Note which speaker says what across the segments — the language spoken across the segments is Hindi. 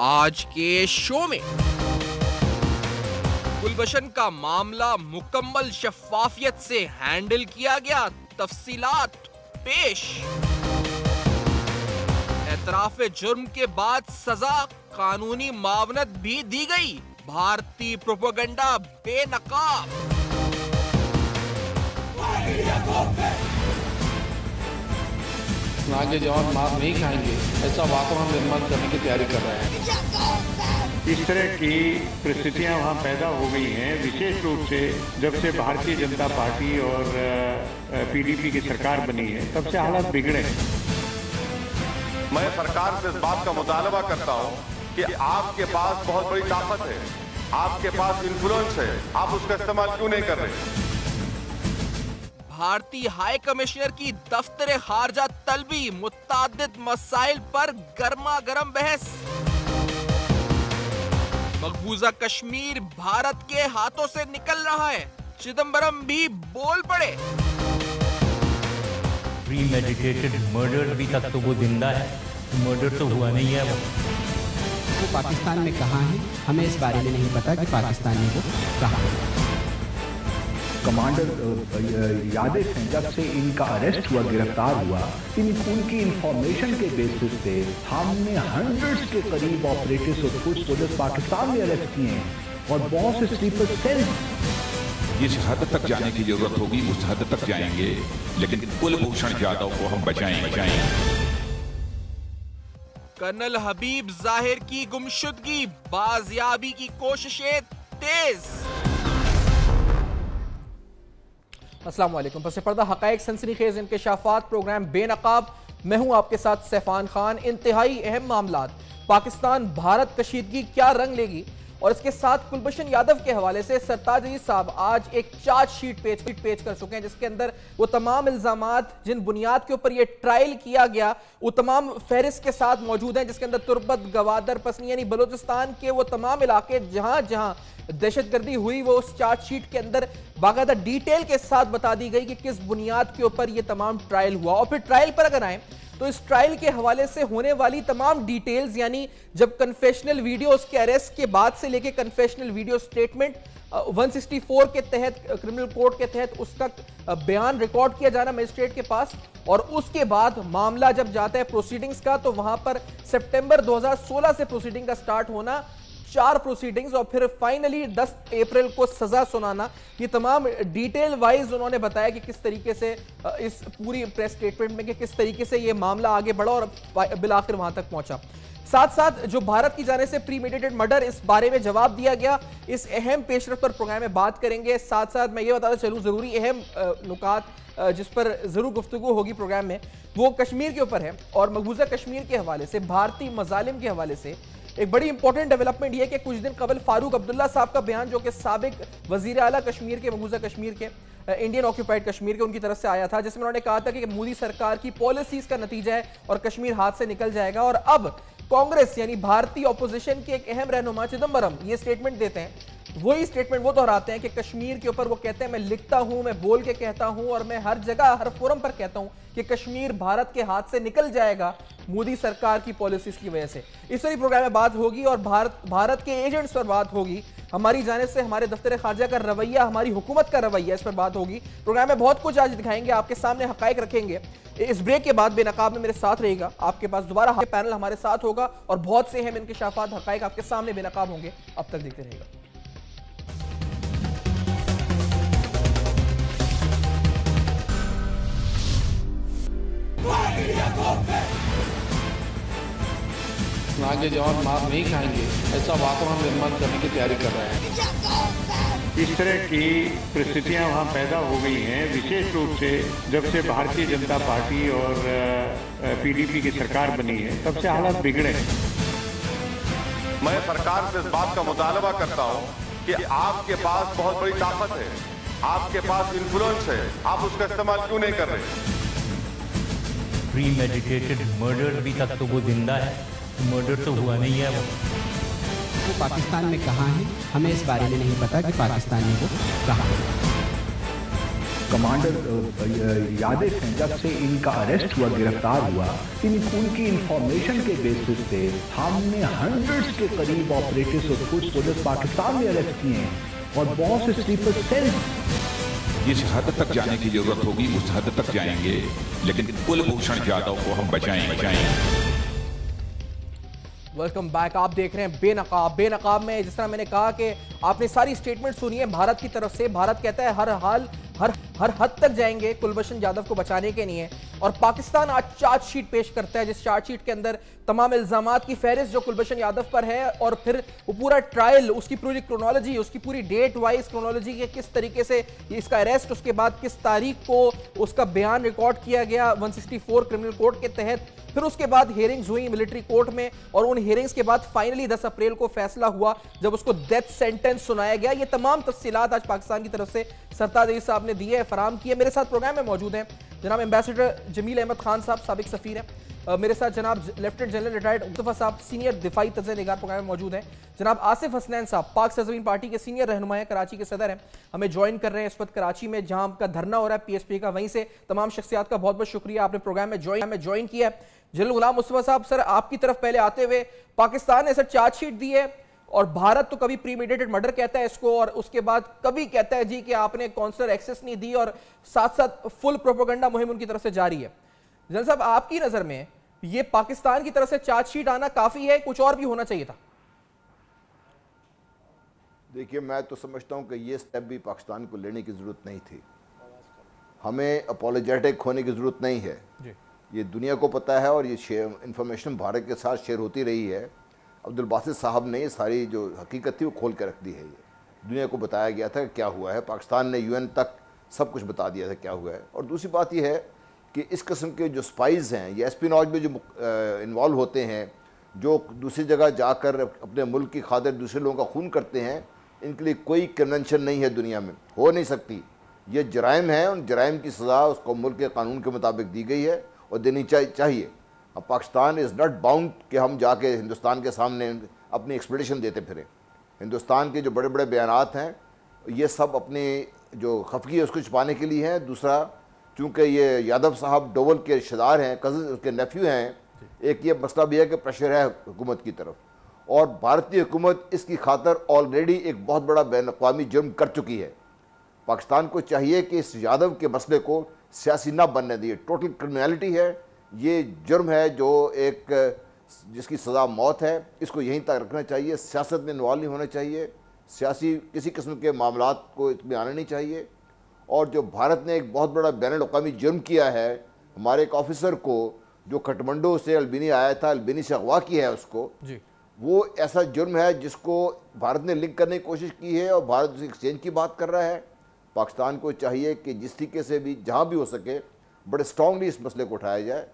Speaker 1: आज के शो में गुलबशन का मामला मुकम्मल शफाफियत से हैंडल किया गया, तफसीलात पेश। एतराफ जुर्म के बाद सजा, कानूनी मावनत भी दी गई, भारतीय प्रोपेगेंडा बेनकाब।
Speaker 2: आगे जवान मार नहीं खाएंगे, ऐसा वातावरण निर्माण करने की तैयारी कर रहे हैं।
Speaker 3: इस तरह की परिस्थितियां वहाँ पैदा हो गई हैं, विशेष रूप से जब से भारतीय जनता पार्टी और पीडीपी की सरकार बनी है, तब से हालात बिगड़े हैं।
Speaker 4: मैं सरकार से इस बात का मुतालबा करता हूँ कि आपके पास बहुत बड़ी ताकत है, आपके पास इन्फ्लुएंस है, आप उसका इस्तेमाल क्यों नहीं कर रहे?
Speaker 1: भारतीय हाई कमिश्नर की दफ्तर खारजा तलबी, मुत्तादिद मसाइल पर गर्मा गर्म बहस। मकबूजा कश्मीर भारत के हाथों से निकल रहा है, चिदंबरम भी बोल पड़े।
Speaker 5: प्रीमेडिटेटेड मर्डर अभी तक तो वो जिंदा है, मर्डर तो हुआ नहीं है।
Speaker 6: वो पाकिस्तान में कहाँ है, हमें इस बारे में नहीं पता कि पाकिस्तान में वो कहाँ है।
Speaker 7: कमांडर यादेव हैं, जब से इनका अरेस्ट हुआ, गिरफ्तार हुआ, उनकी इंफॉर्मेशन के बेसिस पे हमने हंड्रेड्स के करीब ऑपरेटिव्स और कुछ पुलिस पाकिस्तान में अरेस्ट किए हैं और बहुत से स्लीपर सेल।
Speaker 8: जिस हद तक जाने की जरूरत होगी उस हद तक जाएंगे, लेकिन कुलभूषण जाधव को हम बचाएंगे।
Speaker 1: कर्नल हबीब जाहिर की गुमशुदगी, बाजियाबी की कोशिशें तेज। अस्सलाम वालेकुम। पस पर्दा हकायक सनसनीखेज इंकशाफात प्रोग्राम बेनकाब। मैं हूं आपके साथ सैफान खान। इंतहाई अहम मामलात, पाकिस्तान भारत कशीदगी क्या रंग लेगी, और इसके साथ गुलबशन यादव के हवाले से सरताज अजीज साहब आज एक चार्जशीट पेश कर चुके हैं, जिसके अंदर वो तमाम इल्जामात जिन बुनियाद के ऊपर ये ट्रायल किया गया वो तमाम फहरिस्त के साथ मौजूद हैं, जिसके अंदर तुर्बत, गवादर, पसनी यानी बलूचिस्तान के वो तमाम इलाके जहां जहां दहशतगर्दी हुई वो उस चार्जशीट के अंदर बाकायदा डिटेल के साथ बता दी गई कि किस बुनियाद के ऊपर ये तमाम ट्रायल हुआ। और फिर ट्रायल पर अगर आए तो इस ट्रायल के हवाले से होने वाली तमाम डिटेल्स, यानी जब कन्फेशनल वीडियो उसके अरेस्ट के बाद से लेके कन्फेशनल वीडियो स्टेटमेंट 164 के तहत क्रिमिनल कोड के तहत उसका बयान रिकॉर्ड किया जाना मजिस्ट्रेट के पास, और उसके बाद मामला जब जाता है प्रोसीडिंग्स का तो वहां पर सितंबर 2016 से प्रोसीडिंग का स्टार्ट होना, 4 प्रोसीडिंग्स, और फिर फाइनली 10 अप्रैल को सजा सुनाना। ये तमाम डिटेल वाइज उन्होंने बताया कि किस तरीके से इस पूरी प्रेस स्टेटमेंट में कि किस तरीके से ये मामला आगे बढ़ा और बिलाखिर वहां तक पहुंचा। साथ साथ जो भारत की जाने से प्रीमेडिटेड मर्डर, इस बारे में जवाब दिया गया, इस अहम पेशरफ पर प्रोग्राम में बात करेंगे। साथ साथ मैं ये बताता चलूं, जरूरी अहम नुकात जिस पर जरूर गुफ्तगू होगी प्रोग्राम में, वो कश्मीर के ऊपर है, और मकबूजा कश्मीर के हवाले से, भारतीय मजालिम के हवाले से एक बड़ी इंपॉर्टेंट डेवलपमेंट यह कि कुछ दिन कबल फारूक अब्दुल्ला साहब का बयान, जो कि साबिक वजीर आला कश्मीर के, मकबूजा कश्मीर के, इंडियन ऑक्यूपाइड कश्मीर के, उनकी तरफ से आया था, जिसमें उन्होंने कहा था कि मोदी सरकार की पॉलिसीज का नतीजा है और कश्मीर हाथ से निकल जाएगा। और अब कांग्रेस यानी भारतीय ऑपोजिशन के एक अहम रहनुमा चिदंबरम ये स्टेटमेंट देते हैं, वही स्टेटमेंट वो दोहराते हैं कि कश्मीर के ऊपर वो कहते हैं, मैं लिखता हूं, मैं बोल के कहता हूं, और मैं हर जगह हर फोरम पर कहता हूं कि कश्मीर भारत के हाथ से निकल जाएगा मोदी सरकार की पॉलिसीज की वजह से। इस वही प्रोग्राम में बात होगी और भारत के एजेंट्स पर बात होगी, हमारी जाने से हमारे दफ्तर खारजा का रवैया, हमारी हुकूमत का रवैया, इस पर बात होगी। प्रोग्राम में बहुत कुछ आज दिखाएंगे, आपके सामने हकायक रखेंगे। इस ब्रेक के बाद बेनकाब में मेरे साथ रहेगा, आपके पास दोबारा पैनल हमारे साथ होगा और बहुत से अहम इंकशाफात, हकायक आपके सामने बेनकाब होंगे। अब तक देखते रहेगा।
Speaker 2: आगे जवान मार नहीं खाएंगे, ऐसा वातावरण निर्माण करने की तैयारी कर रहे हैं।
Speaker 3: इस तरह की परिस्थितियां वहाँ पैदा हो गई हैं, विशेष रूप से जब से भारतीय जनता पार्टी और पीडीपी की सरकार बनी है, तब से हालात बिगड़े हैं।
Speaker 4: मैं सरकार से इस बात का मुतालबा करता हूँ कि आपके पास बहुत बड़ी ताकत है, आपके पास इन्फ्लुएंस है, आप उसका इस्तेमाल क्यों नहीं कर रहे?
Speaker 5: प्रीमेडिटेटेड मर्डर अभी तक तो वो जिंदा है, मर्डर तो हुआ नहीं है।
Speaker 6: वो पाकिस्तान में कहाँ है, हमें इस बारे में नहीं पता कि पाकिस्तान में वो कहाँ है।
Speaker 7: कमांडर यादेव हैं, जब से इनका अरेस्ट हुआ, गिरफ्तार हुआ, उनकी इंफॉर्मेशन के बेसिस पे हमने हंड्रेड्स के करीब ऑपरेटिव्स और कुछ पुलिस पाकिस्तान में अरेस्ट किए हैं और बहुत से स्लीपर सेल्स।
Speaker 8: जिस हद तक जाने की जरूरत होगी उस हद तक जाएंगे, लेकिन कुलभूषण जाधव को हम बचाएंगे।
Speaker 1: Welcome back. आप देख रहे हैं बेनकाब। बेनकाब में जिस तरह मैंने कहा कि आपने सारी स्टेटमेंट सुनी है भारत की तरफ से। भारत कहता है हर हद तक जाएंगे कुलभूषण जाधव को बचाने के लिए, और पाकिस्तान आज चार्जशीट पेश करता है जिस चार्जशीट के अंदर तमाम इल्जामात की फहरिस्त जो कुलभूषण यादव पर है, और फिर वो पूरा ट्रायल, उसकी पूरी क्रोनोलॉजी, उसकी पूरी डेट वाइज क्रोनोलॉजी के किस तरीके से इसका अरेस्ट, उसके बाद किस तारीख को उसका बयान रिकॉर्ड किया गया 164 क्रिमिनल कोड के तहत, फिर उसके बाद हियरिंग्स हुई मिलिट्री कोर्ट में, और उन हियरिंग्स के बाद फाइनली 10 अप्रैल को फैसला हुआ जब उसको डेथ सेंटेंस सुनाया गया। ये तमाम तफसीलात आज पाकिस्तान की तरफ से सरताज अजीज साहब ने दी है, फराम की है। मेरे साथ प्रोग्राम में मौजूद हैं जनाब एम्बेसडर जमील अहमद खान साहब, साबिक सफीर हैं। मेरे साथ जनाब लेफ्टिनेंट जनरल रिटायर्ड मुस्तफा साहब, सीनियर दिफाई तज्ज़े निगार प्रोग्राम में मौजूद हैं। जनाब आसिफ हसनैन साहब, पाक सरजमीन पार्टी के सीनियर रहनुमा हैं, कराची के सदर हैं, हमें ज्वाइन कर रहे हैं इस वक्त कराची में जहां आपका धरना हो रहा है PSP का। वहीं से तमाम शख्सियात का बहुत बहुत शुक्रिया, आपने प्रोग्राम में ज्वाइन किया है। जनरल गुलाम मुस्तफा साहब, सर आपकी तरफ पहले आते हुए, पाकिस्तान ने सर चार्जशीट दी है और भारत तो कभी प्रीमेडिटेड मर्डर कहता है इसको, और उसके बाद कभी कहता है जी कि आपने कॉन्सुलर एक्सेस नहीं दी, और साथ साथ फुल प्रोपेगेंडा मुहिम उनकी तरफ से जारी है। जनरल साहब, आपकी नजर में ये पाकिस्तान की तरफ से चार्जशीट आना काफी है, कुछ और भी होना चाहिए था?
Speaker 9: देखिए, मैं तो समझता हूं कि ये स्टेप भी पाकिस्तान को लेने की जरूरत नहीं थी। हमें अपोलोजेटिक होने की जरूरत नहीं है जी। ये दुनिया को पता है और ये इंफॉर्मेशन भारत के साथ शेयर होती रही है। अब्दुल बासित साहब ने ये सारी जो हकीकत थी वो खोल के रख दी है। ये दुनिया को बताया गया था क्या हुआ है, पाकिस्तान ने UN तक सब कुछ बता दिया था क्या हुआ है। और दूसरी बात ये है कि इस किस्म के जो स्पाइज़ हैं, ये एस्पिनॉज में जो इन्वॉल्व होते हैं, जो दूसरी जगह जाकर अपने मुल्क की खातिर दूसरे लोगों का खून करते हैं, इनके लिए कोई कन्वेंशन नहीं है दुनिया में, हो नहीं सकती। ये जराइम है, उन जराइम की सज़ा उसको मुल्क के कानून के मुताबिक दी गई है और देनी चाहिए। अब पाकिस्तान इज़ नॉट बाउंड कि हम जाके हिंदुस्तान के सामने अपनी एक्सप्लेनेशन देते फिरें। हिंदुस्तान के जो बड़े बड़े बयानात हैं ये सब अपने जो खफगी है उसको छुपाने के लिए हैं। दूसरा, चूँकि ये यादव साहब डोवल के रिश्तेदार हैं, कज़न उसके नेफ्यू हैं, एक ये मसला भी है कि प्रेशर है हुकूमत की तरफ, और भारतीय हुकूमत इसकी खातर ऑलरेडी एक बहुत बड़ा बैन-अक़वामी जुर्म कर चुकी है। पाकिस्तान को चाहिए कि इस यादव के मसले को सियासी ना बनने दिए। टोटल क्रिमिनलिटी है, ये जुर्म है जो एक जिसकी सज़ा मौत है, इसको यहीं तक रखना चाहिए। सियासत में इन्वॉल्व नहीं होना चाहिए, सियासी किसी किस्म के मामलात को इसमें आना नहीं चाहिए। और जो भारत ने एक बहुत बड़ा बैन-अक़वामी जुर्म किया है, हमारे एक ऑफिसर को जो काठमांडू से अल्बानी आया था, अल्बानी से अगवा किया है उसको जी। वो ऐसा जुर्म है जिसको भारत ने लिंक करने की कोशिश की है और भारत उस एक्सचेंज की बात कर रहा है। पाकिस्तान को चाहिए कि जिस तरीके से भी जहाँ भी हो सके बड़े स्ट्रांगली इस मसले को उठाया जाए,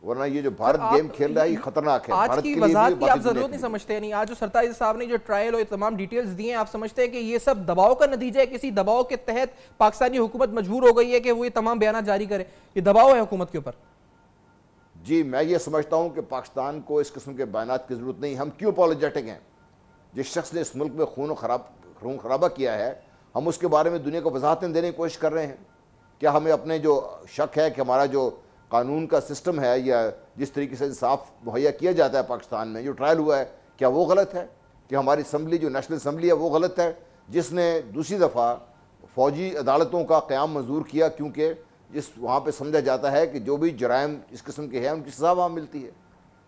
Speaker 9: वरना ये जो भारत गेम खेल रहा है ये खतरनाक है।
Speaker 1: आज की वजाहत की आप जरूरत नहीं समझते? नहीं, आज जो सरताज साहब ने जो ट्रायल और तमाम डिटेल्स दिए हैं, आप समझते हैं कि ये सब दबाव का नतीजा है? किसी दबाव के तहत पाकिस्तानी हुकूमत मजबूर हो गई है कि वो ये तमाम बयान जारी करे? ये दबाव है हुकूमत के ऊपर?
Speaker 9: जी, मैं ये समझता हूँ कि पाकिस्तान को इस किस्म के बयानात की जरूरत नहीं। हम क्यों अपोलोजेटिक हैं? जिस शख्स ने इस मुल्क में खून खराबा किया है, हम उसके बारे में दुनिया को वजाहतें देने की कोशिश कर रहे हैं। क्या हमें अपने जो शक है कि हमारा जो कानून का सिस्टम है या जिस तरीके से इंसाफ मुहैया किया जाता है पाकिस्तान में, जो ट्रायल हुआ है, क्या वो गलत है? कि हमारी असम्बली जो नेशनल असम्बली है वो गलत है जिसने दूसरी दफ़ा फ़ौजी अदालतों का क़याम मंजूर किया, क्योंकि जिस वहाँ पे समझा जाता है कि जो भी जराइम इस किस्म के हैं उनकी सज़ा वहाँ मिलती है।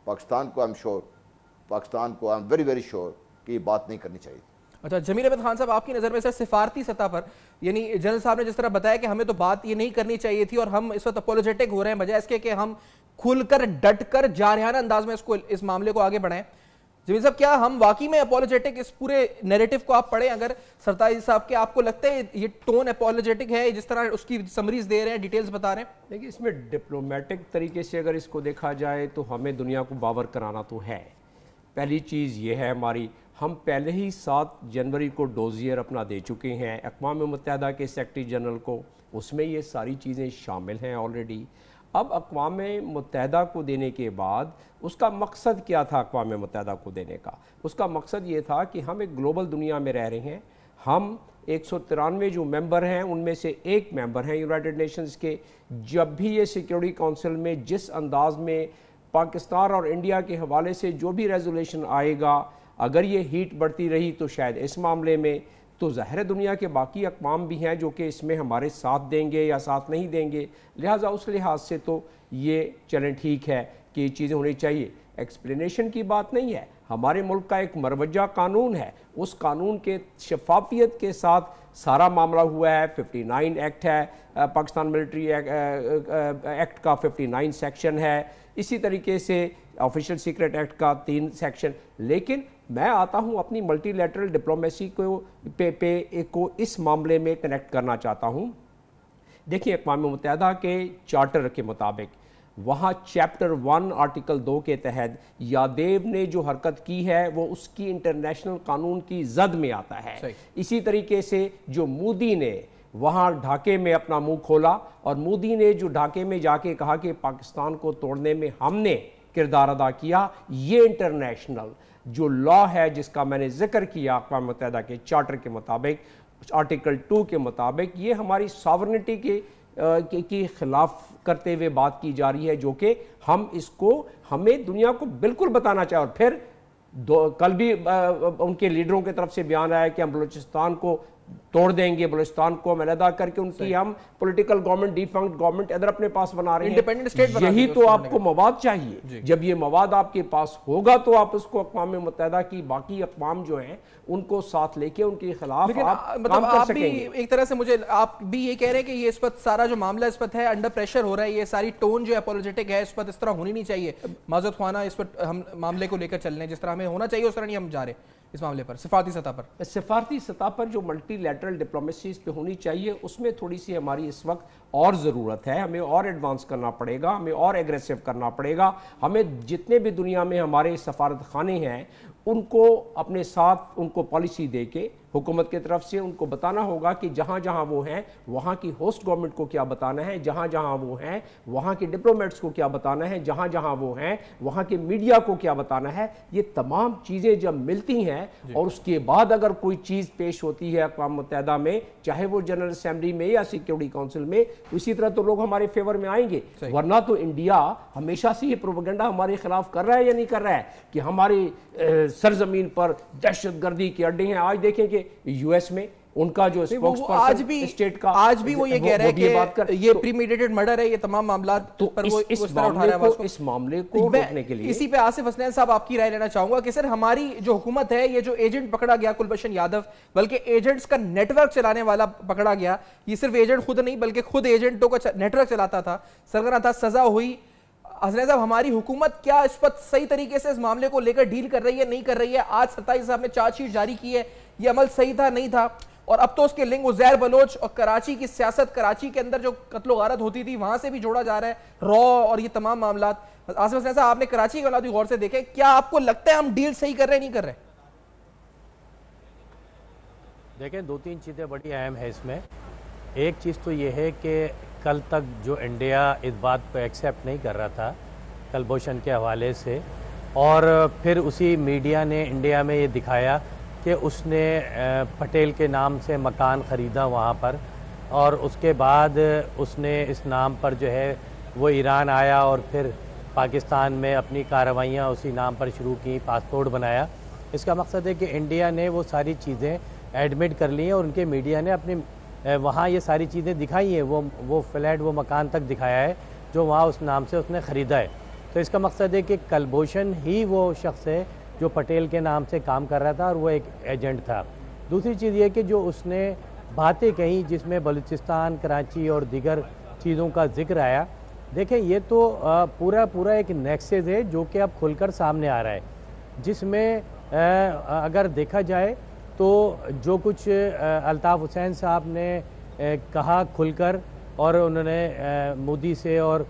Speaker 9: पाकिस्तान को आई एम वेरी श्योर कि ये बात नहीं करनी चाहिए।
Speaker 1: अच्छा, जमील अहमद खान साहब, आपकी नज़र में सर सिफारती सतह पर, यानी जनरल साहब ने जिस तरह बताया कि हमें तो बात ये नहीं करनी चाहिए थी और हम इस वक्त अपोलोजेटिक हो रहे हैं, बजाय इसके कि हम खुलकर डटकर जारहाना अंदाज में इस मामले को आगे बढ़ाएं। जमील साहब, क्या हम वाकई में अपोलोजेटिक, इस पूरे नैरेटिव को आप पढ़ें अगर सरताज साहब के, आपको लगता है ये टोन अपोलोजेटिक है जिस तरह उसकी समरीज दे रहे हैं, डिटेल्स बता रहे हैं?
Speaker 6: देखिए, इसमें डिप्लोमेटिक तरीके से अगर इसको देखा जाए तो हमें दुनिया को बावर कराना तो है। पहली चीज़ ये है हमारी, हम पहले ही 7 जनवरी को डोजियर अपना दे चुके हैं अक़वाम मुत्तहिदा के सेक्रेटरी जनरल को, उसमें ये सारी चीज़ें शामिल हैं ऑलरेडी। अब अक़वाम मुत्तहिदा को देने के बाद उसका मकसद क्या था? अक़वाम मुत्तहिदा को देने का उसका मकसद ये था कि हम एक ग्लोबल दुनिया में रह रहे हैं, हम 193 जो मेंबर हैं उनमें से एक मेंबर हैं यूनाइटेड नेशंस के। जब भी ये सिक्योरिटी काउंसिल में जिस अंदाज में पाकिस्तान और इंडिया के हवाले से जो भी रेजोल्यूशन आएगा, अगर ये हीट बढ़ती रही तो शायद इस मामले में तो ज़ाहिर दुनिया के बाकी अक़वाम भी हैं जो कि इसमें हमारे साथ देंगे या साथ नहीं देंगे। लिहाजा उस लिहाज से तो ये चलें ठीक है कि ये चीज़ें होनी चाहिए। एक्सप्लेनेशन की बात नहीं है, हमारे मुल्क का एक मरवजा कानून है, उस कानून के शफाफियत के साथ सारा मामला हुआ है। 59 एक्ट है, पाकिस्तान मिलिट्री एक्ट का 59 सेक्शन है, इसी तरीके से ऑफिशियल सीक्रेट एक्ट का 3 सेक्शन। लेकिन मैं आता हूं अपनी मल्टीलैटरल डिप्लोमेसी को इस मामले में कनेक्ट करना चाहता हूं। देखिए, अक़वाम मुत्तहिदा के चार्टर के मुताबिक वहाँ चैप्टर 1 आर्टिकल 2 के तहत यादेव ने जो हरकत की है वो उसकी इंटरनेशनल कानून की जद में आता है। इसी तरीके से जो मोदी ने वहाँ ढाके में अपना मुंह खोला और मोदी ने जो ढाके में जाके कहा कि पाकिस्तान को तोड़ने में हमने किरदार अदा किया, ये इंटरनेशनल जो लॉ है जिसका मैंने जिक्र किया अक़वाम मुत्तहिदा के चार्टर के मुताबिक, आर्टिकल 2 के मुताबिक, ये हमारी सॉवरेनिटी की खिलाफ करते हुए बात की जा रही है, जो कि हम इसको हमें दुनिया को बिल्कुल बताना चाहिए। और फिर कल भी उनके लीडरों की तरफ से बयान आया कि हम बलूचिस्तान को तोड़ देंगे, बलूचिस्तान को अलहदा करके उनकी हम पॉलिटिकल गवर्नमेंट, डिफंक्ट गवर्नमेंट इधर अपने पास बना रहे हैं, इंडिपेंडेंट स्टेट। यही तो आपको मवाद चाहिए। जब ये मवाद आपके पास होगा तो आप उसको अक़वाम मुत्तहिदा की बाकी अक़वाम जो हैं उनको साथ लेके उनके खिलाफ
Speaker 1: मतलब आप भी एक तरह से मुझे आप भी ये कह रहे हैं कि ये इस वक्त सारा जो मामला इस वक्त है अंडर प्रेशर हो रहा है, ये सारी टोन जो एपोलोजेटिक है इस वक्त इस तरह होनी नहीं चाहिए। माज़रत ख्वाना, इस वक्त हम मामले को लेकर चल रहे हैं जिस तरह हमें होना चाहिए उस तरह नहीं हम जा रहे इस मामले पर। सिफारती सतह पर जो मल्टीलैटरल डिप्लोमेसी इस पे होनी चाहिए उसमें थोड़ी सी हमारी इस वक्त और ज़रूरत है। हमें और एडवांस करना पड़ेगा, हमें और एग्रेसिव करना पड़ेगा। हमें जितने भी दुनिया में हमारे सफारत खाने हैं उनको अपने साथ उनको पॉलिसी दे के हुकूमत की तरफ से उनको बताना होगा कि जहाँ जहाँ वो हैं वहाँ की होस्ट गवर्नमेंट को क्या बताना है, जहाँ जहाँ वो हैं वहाँ के डिप्लोमेट्स को क्या बताना है, जहाँ जहाँ वो हैं वहाँ के मीडिया को क्या बताना है। ये तमाम चीज़ें जब मिलती हैं और उसके बाद अगर कोई चीज़ पेश होती है अक़वाम मुत्तहिदा में, चाहे वो जनरल असेंबली में या सिक्योरिटी काउंसिल में, तो इसी तरह तो लोग हमारे फेवर में आएंगे। वरना तो इंडिया हमेशा से ये प्रोपेगेंडा हमारे खिलाफ कर रहा है या नहीं कर रहा है कि हमारी सरजमीन पर दहशतगर्दी के अड्डे हैं। आज देखें कि यूएस में उनका जो आज भी वो ये कह रहे हैं कि ये प्रीमेडिटेटेड मर्डर है, ये तमाम मामला
Speaker 6: तो पर वो इस मामले को रोकने के लिए
Speaker 1: इसी पे आसिफ हसनैन साहब आपकी राय लेना चाहूंगा कि सर हमारी जो हुकूमत है, ये जो एजेंट पकड़ा गया कुलभूषण यादव, बल्कि एजेंट्स का नेटवर्क चलाने वाला पकड़ा गया, ये सिर्फ एजेंट खुद नहीं बल्कि खुद एजेंटों का नेटवर्क चलाता था, सरगना था, सजा हुई। हसनैन साहब, हमारी हुकूमत क्या इस वक्त सही तरीके से इस मामले को लेकर डील कर रही है, नहीं कर रही है? आज 27 साहब ने चार्जशीट जारी की है, ये अमल सही था नहीं था? और अब तो उसके लिंक उज़ैर बलोच और कराची की सियासत, कराची के अंदर जो कत्लो गारत होती थी वहां से भी जोड़ा जा रहा है, रॉ और ये तमाम मामला। आसिफ हसनैन साहब, आपने कराची के मामला गौर से देखे, क्या आपको लगता है हम डील सही कर रहे हैं, नहीं कर रहे?
Speaker 10: देखें, 2-3 चीज़ें बड़ी अहम है इसमें। एक चीज़ तो ये है कि कल तक जो इंडिया इस बात को एक्सेप्ट नहीं कर रहा था कुलभूषण के हवाले से, और फिर उसी मीडिया ने इंडिया में ये दिखाया कि उसने पटेल के नाम से मकान ख़रीदा वहाँ पर, और उसके बाद उसने इस नाम पर जो है वो ईरान आया और फिर पाकिस्तान में अपनी कार्रवाइयाँ उसी नाम पर शुरू की, पासपोर्ट बनाया। इसका मकसद है कि इंडिया ने वो सारी चीज़ें एडमिट कर ली हैं और उनके मीडिया ने अपने वहाँ ये सारी चीज़ें दिखाई हैं, वो फ्लैट, वो मकान तक दिखाया है जो वहाँ उस नाम से उसने ख़रीदा है। तो इसका मकसद है कि कुलभूषण ही वो शख्स है जो पटेल के नाम से काम कर रहा था और वो एक एजेंट था। दूसरी चीज़ ये कि जो उसने बातें कही जिसमें बलूचिस्तान, कराची और दीगर चीज़ों का जिक्र आया, देखें ये तो पूरा एक नेक्सस है जो कि अब खुलकर सामने आ रहा है, जिसमें अगर देखा जाए तो जो कुछ अल्ताफ़ हुसैन साहब ने कहा खुलकर, और उन्होंने मोदी से और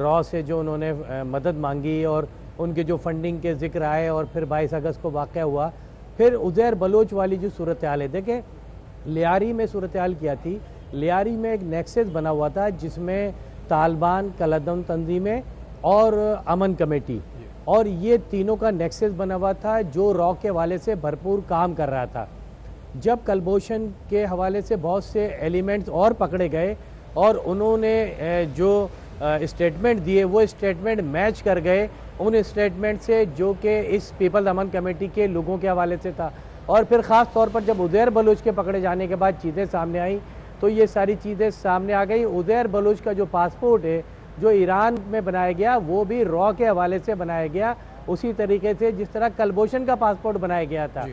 Speaker 10: रॉ से जो उन्होंने मदद मांगी और उनके जो फंडिंग के जिक्र आए, और फिर 22 अगस्त को वाक़या हुआ, फिर उज़ैर बलोच वाली जो सूरत हाल है, देखें लियारी में सूरत हाल क्या थी, लियारी में एक नेक्सस बना हुआ था जिसमें तालिबान, कलदम तंजीमें और अमन कमेटी, और ये तीनों का नेक्सस बना हुआ था जो रॉ के वाले से भरपूर काम कर रहा था। जब कुलभूषण के हवाले से बहुत से एलिमेंट्स और पकड़े गए और उन्होंने जो स्टेटमेंट दिए वो स्टेटमेंट मैच कर गए उन स्टेटमेंट से जो कि इस पीपल्स अमन कमेटी के लोगों के हवाले से था। और फिर ख़ास तौर पर जब उज़ैर बलूच के पकड़े जाने के बाद चीज़ें सामने आई तो ये सारी चीज़ें सामने आ गई। उज़ैर बलूच का जो पासपोर्ट है जो ईरान में बनाया गया वो भी रॉ के हवाले से बनाया गया, उसी तरीके से जिस तरह कुलभूषण का पासपोर्ट बनाया गया था।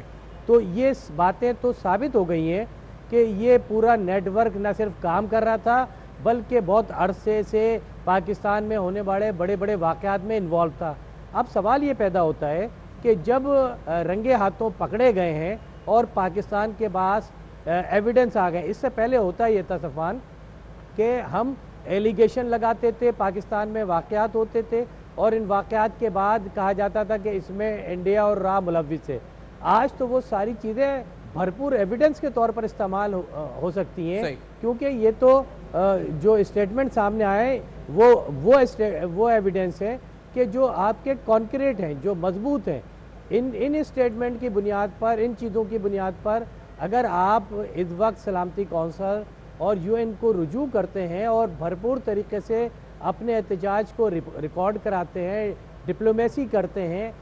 Speaker 10: तो ये बातें तो साबित हो गई हैं कि ये पूरा नेटवर्क न सिर्फ काम कर रहा था बल्कि बहुत अरसे से पाकिस्तान में होने वाले बड़े बड़े वाक़यात में इन्वॉल्व था। अब सवाल ये पैदा होता है कि जब रंगे हाथों पकड़े गए हैं और पाकिस्तान के पास एविडेंस आ गए, इससे पहले होता ये था सफ़ान कि हम एलिगेशन लगाते थे, पाकिस्तान में वाक़यात होते थे और इन वाक़यात के बाद कहा जाता था कि इसमें इंडिया और रा मुलव्विस है। आज तो वो सारी चीज़ें भरपूर एविडेंस के तौर पर इस्तेमाल हो सकती हैं, क्योंकि ये तो जो स्टेटमेंट सामने आए वो एविडेंस है कि जो आपके कॉन्क्रीट हैं, जो मजबूत हैं। इन स्टेटमेंट की बुनियाद पर, इन चीज़ों की बुनियाद पर अगर आप इस वक्त सलामती कौंसल और UN को रुजू करते हैं और भरपूर तरीके से अपने एहतजाज को रिकॉर्ड कराते हैं, डिप्लोमेसी करते हैं,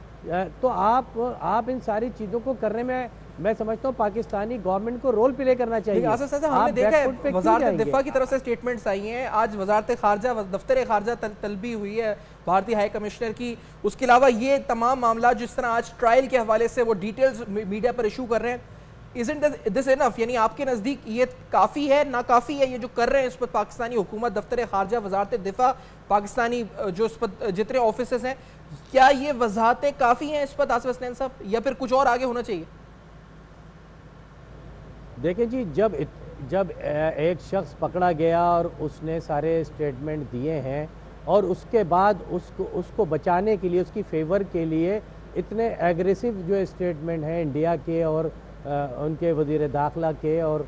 Speaker 10: तो आप इन सारी चीज़ों को करने में मैं समझता हूँ पाकिस्तानी गवर्नमेंट को रोल प्ले करना चाहिए।
Speaker 1: हमने देखा है वज़ारत दिफा की तरफ से स्टेटमेंट्स आई हैं, आज वज़ारत खारजा दफ्तर खारजा तलबी हुई है भारतीय हाई कमिश्नर की। उसके अलावा ये तमाम मामला जिस तरह आज ट्रायल के हवाले से वो डिटेल्स मीडिया पर इशू कर रहे हैं, इज़न्ट दिस इनफ? यानी आपके नज़दीक ये काफ़ी है, नाकाफ़ी है ये जो कर रहे हैं इस पर पाकिस्तानी हुकूमत, दफ्तर खारजा, वज़ारत दिफा, पाकिस्तानी जो इस पर जितने ऑफिसेस हैं, क्या ये वजाहतें काफ़ी हैं इस पर आसिफ हसनैन साहब, या फिर कुछ और आगे होना चाहिए?
Speaker 10: देखिए जी, जब एक शख्स पकड़ा गया और उसने सारे स्टेटमेंट दिए हैं और उसके बाद उसको बचाने के लिए, उसकी फेवर के लिए इतने एग्रेसिव जो स्टेटमेंट हैं इंडिया के और उनके वज़ीर दाखिला के और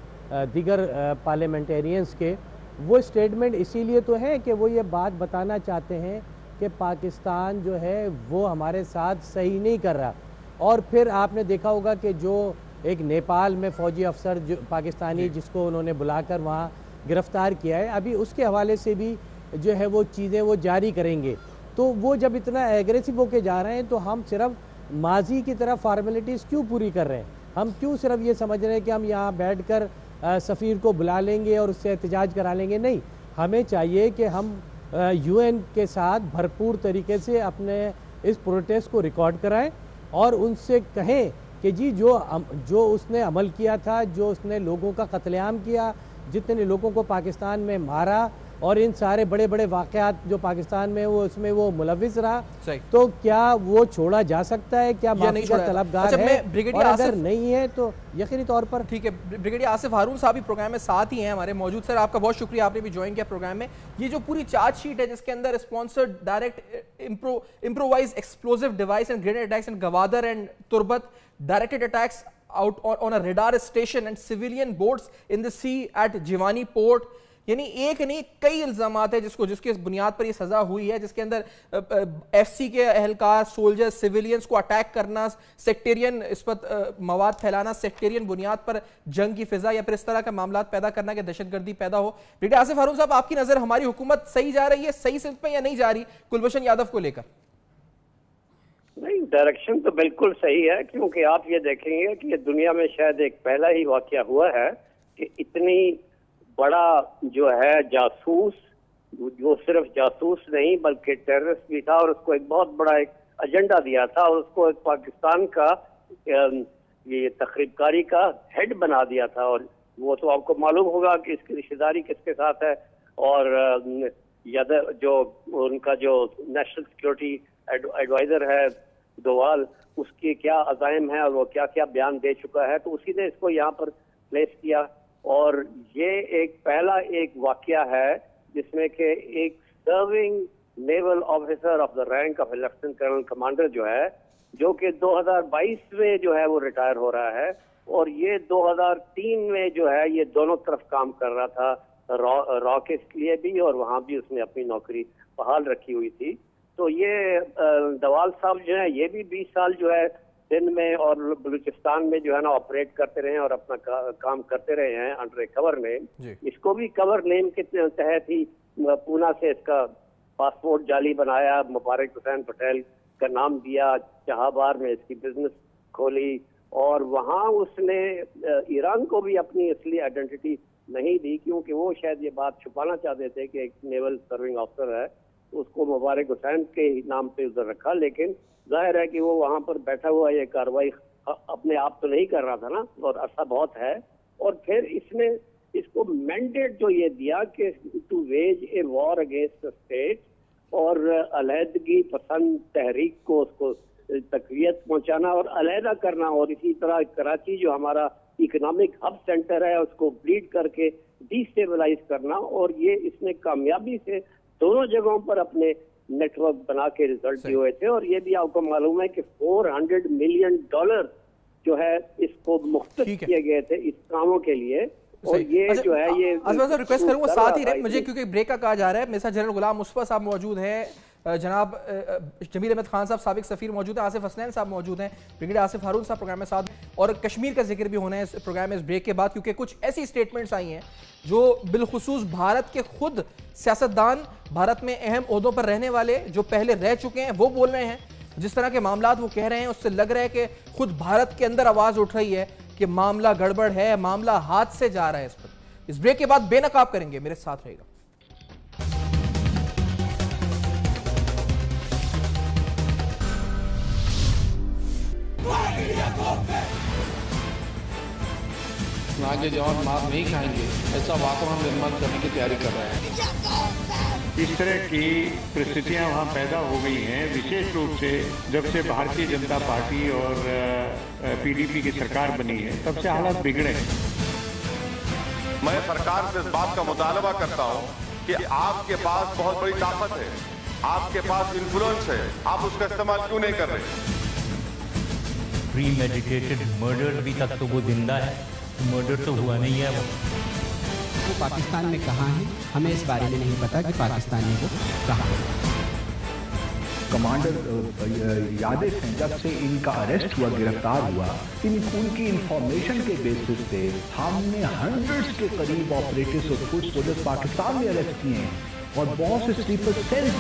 Speaker 10: दीगर पार्लियामेंटेरियंस के, वो स्टेटमेंट इसीलिए तो है कि वो ये बात बताना चाहते हैं कि पाकिस्तान जो है वो हमारे साथ सही नहीं कर रहा। और फिर आपने देखा होगा कि जो एक नेपाल में फ़ौजी अफसर जो पाकिस्तानी जिसको उन्होंने बुलाकर वहाँ गिरफ़्तार किया है, अभी उसके हवाले से भी जो है वो चीज़ें वो जारी करेंगे। तो वो जब इतना एग्रेसिव होके जा रहे हैं तो हम सिर्फ माजी की तरह फार्मेलिटीज़ क्यों पूरी कर रहे हैं? हम क्यों सिर्फ ये समझ रहे हैं कि हम यहाँ बैठकर सफ़ीर को बुला लेंगे और उससे एहतजाज करा लेंगे? नहीं, हमें चाहिए कि हम UN के साथ भरपूर तरीके से अपने इस प्रोटेस्ट को रिकॉर्ड कराएं और उनसे कहें कि जी जो उसने अमल किया था, जो उसने लोगों का कत्लेआम किया, जितने लोगों को पाकिस्तान में मारा और इन सारे बड़े बड़े वाक़यात जो पाकिस्तान में वो उसमें वो मुलविस रहा, तो क्या वो छोड़ा जा सकता है? क्या माफ़ी का तलबगार है? और अगर नहीं है तो यकीनी तौर पर
Speaker 1: ठीक है। ब्रिगेडियर आसिफ हारून साहब भी प्रोग्राम में साथ ही हैं हमारे मौजूद। सर, आपका बहुत शुक्रिया, आपने भी ज्वाइन किया प्रोग्राम में। ये जो पूरी चार्जशीट है जिसके अंदर sponsored direct improvise explosive device and grenade attacks and Gwadar and Turbat, directed attacks out on a radar station and civilian boats in the sea at Jiwani port, यानी एक नहीं कई इल्जामात है जिसके बुनियाद पर ये सजा हुई है, जिसके अंदर FC के एहलकार, सोल्जर्स, सिविलियंस को अटैक करना, सेक्टेरियन इस पर मवाद फैलाना, सेक्टेरियन बुनियाद पर जंग की फिजा या फिर इस तरह का मामला पैदा करना कि दहशतगर्दी पैदा हो। ब्रिगेडियर आसिफ हारून साहब, आपकी नजर हमारी हुकूमत सही जा रही है, सही सिलसिले में, या नहीं जा रही कुलभूषण यादव को लेकर?
Speaker 11: नहीं, डायरेक्शन तो बिल्कुल सही है, क्योंकि आप ये देखेंगे कि ये दुनिया में शायद एक पहला ही वाकया हुआ है कि इतनी बड़ा जो है जासूस, जो सिर्फ जासूस नहीं बल्कि टेररिस्ट भी था और उसको एक बहुत बड़ा एक एजेंडा दिया था और उसको एक पाकिस्तान का ये तखरीबकारी का हेड बना दिया था। और वो तो आपको मालूम होगा कि इसकी रिश्तेदारी किसके साथ है और जो उनका जो नेशनल सिक्योरिटी एडवाइजर है डोवाल, उसके क्या अज़ाइम है और वो क्या क्या बयान दे चुका है, तो उसी ने इसको यहाँ पर प्लेस किया। और ये एक पहला एक वाकया है जिसमें कि एक serving naval officer of the rank of lieutenant colonel commander जो है, जो कि 2022 में जो है वो रिटायर हो रहा है और ये 2003 में जो है ये दोनों तरफ काम कर रहा था, रॉ के लिए भी और वहाँ भी उसने अपनी नौकरी बहाल रखी हुई थी। तो ये दवाल साहब जो है ये भी 20 साल जो है सिंध में और बलूचिस्तान में जो है ना ऑपरेट करते रहे और अपना काम करते रहे हैं अंडर ए कवर नेम। इसको भी कवर नेम के तहत ही पूना से इसका पासपोर्ट जाली बनाया, मुबारक हुसैन पटेल का नाम दिया, जहाबार में इसकी बिजनेस खोली और वहाँ उसने ईरान को भी अपनी असली आइडेंटिटी नहीं दी, क्योंकि वो शायद ये बात छुपाना चाहते थे कि एक नेवल सर्विंग ऑफिसर है, उसको मुबारक हुसैन के नाम पे उधर रखा। लेकिन जाहिर है कि वो वहाँ पर बैठा हुआ ये कार्रवाई अपने आप तो नहीं कर रहा था ना, और ऐसा बहुत है। और फिर इसने इसको मैंडेट जो ये दिया कि to wage a war against the state और अलहदगी पसंद तहरीक को उसको तकवीत पहुंचाना और अलहदा करना, और इसी तरह कराची जो हमारा इकोनॉमिक हब सेंटर है उसको ब्लीड करके डिस्टेबलाइज करना। और ये इसने कामयाबी से दोनों जगहों पर अपने नेटवर्क बना के रिजल्ट दिए हुए थे। और ये भी आपको मालूम है कि $400 मिलियन जो है इसको मुख्तस किए गए थे इस कामों के लिए। और ये जो है ये
Speaker 1: रिक्वेस्ट करूंगा साथ ही रहे मुझे, क्योंकि ब्रेक का कहा जा रहा है। मेरे साथ जनरल गुलाम मुस्तफा साहब मौजूद हैं, जनाब जमील अहमद खान साहब साबिक सफीर मौजूद हैं, आसिफ हसनैन साहब मौजूद हैं, ब्रिगेडियर आसिफ हारून साहब प्रोग्राम में साथ, और कश्मीर का जिक्र भी होना है इस प्रोग्राम में इस ब्रेक के बाद, क्योंकि कुछ ऐसी स्टेटमेंट्स आई हैं जो बिलखुसूस भारत के खुद सियासतदान, भारत में अहम ओहदों पर रहने वाले जो पहले रह चुके हैं वो बोल रहे हैं। जिस तरह के मामलात वो कह रहे हैं उससे लग रहा है कि खुद भारत के अंदर आवाज उठ रही है कि मामला गड़बड़ है, मामला हाथ से जा रहा है। इस पर इस ब्रेक के बाद बेनकाब करेंगे, मेरे साथ रहेगा।
Speaker 2: आगे जवान मार नहीं खाएंगे, ऐसा वातावरण निर्माण करने की तैयारी कर रहे हैं।
Speaker 3: इस तरह की परिस्थितियां वहाँ पैदा हो गई हैं, विशेष रूप से जब से भारतीय जनता पार्टी और पीडीपी की सरकार बनी है तब से हालात बिगड़े हैं।
Speaker 4: मैं सरकार से इस बात का मुतालबा करता हूं कि आपके पास बहुत बड़ी ताकत है, आपके पास इन्फ्लुएंस है, आप उसका इस्तेमाल क्यों नहीं कर रहे?
Speaker 5: प्रीमेडिटेटेड मर्डर अभी तक तो वो जिंदा है, मर्डर तो हुआ नहीं है।
Speaker 12: वो पाकिस्तान में कहाँ है हमें इस बारे में नहीं पता कि पाकिस्तान में वो कहाँ है।
Speaker 7: कमांडर यादें हैं, जब से इनका अरेस्ट हुआ, गिरफ्तार हुआ, उनकी इंफॉर्मेशन के बेसिस पे हमने हंड्रेड्स के करीब ऑपरेटिव्स और पुलिस पाकिस्तान में अरेस्ट किए हैं और बहुत से स्लीपर सेल।